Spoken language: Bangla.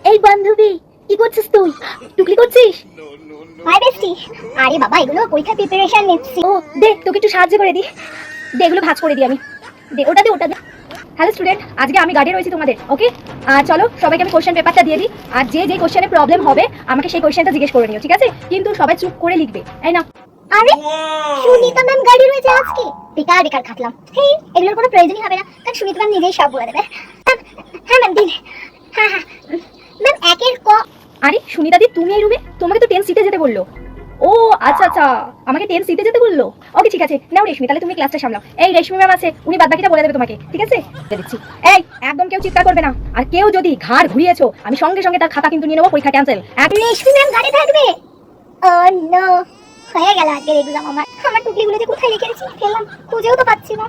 এই বান্ধবী, কি করছিস তুই? টুকলি করছিস? Hi bestie. আরে বাবা, এগুলো পরীক্ষার প্রিপারেশন নিচ্ছি। ও দে, তোকে একটু সাহায্য করে দি। দে, এগুলো ভাঁজ করে দিই আমি। দে, ওটা দে, ওটা দে। হ্যালো স্টুডেন্ট, আজকে আমি গাইডে রয়েছি তোমাদের, ওকে? আর চলো সবাইকে আমি কোশ্চেন পেপারটা দিয়ে দিই। আর যে যে কোশ্চেনে প্রবলেম হবে আমাকে সেই কোশ্চেনটা জিজ্ঞেস করে নিও, ঠিক আছে? কিন্তু সবাই চুপ করে লিখবে, এই না। আরে সুনিতা ম্যাম গাইডে রয়েছে আজকে। বেকার বেকার খাটলাম। হেই, এগুলোর কোনো প্রয়োজনই হবে না, কারণ সুনিতা ম্যাম নিজেই সব বলে দেবে। হ্যাঁ ম্যাম, দিন। হ্যাঁ হ্যাঁ ম্যাম, একের ক। আরে সুনিতা দি, তুমি এই রুমে? তোমাকে তো 10 সিটে যেতে বললো। ও আচ্ছা আচ্ছা, আমাকে 10 সিটে যেতে বললো। ওকে ঠিক আছে, নাও রেশমি, তাহলে তুমি ক্লাসটা সামলাও। এই রেশমি ম্যাম আছে, উনি বাদবাকিটা বলে দেবে তোমাকে, ঠিক আছে? বলে দিচ্ছি। এই একদম কেউ চিৎকার করবে না, আর কেউ যদি ঘাড় ঘুরিয়েছো আমি সঙ্গে সঙ্গে তার খাতা কিন্তু নিয়ে নেবো, পরীক্ষা ক্যান্সেল। রেশমি ম্যাম গাড়ি থাকবে? ও নো, হয়ে গেল আজকের এক্সাম। আমার টুকলিগুলো যে কোথায় রেখে দিয়েছি, ফেললাম, খুঁজেও তো পাচ্ছি না।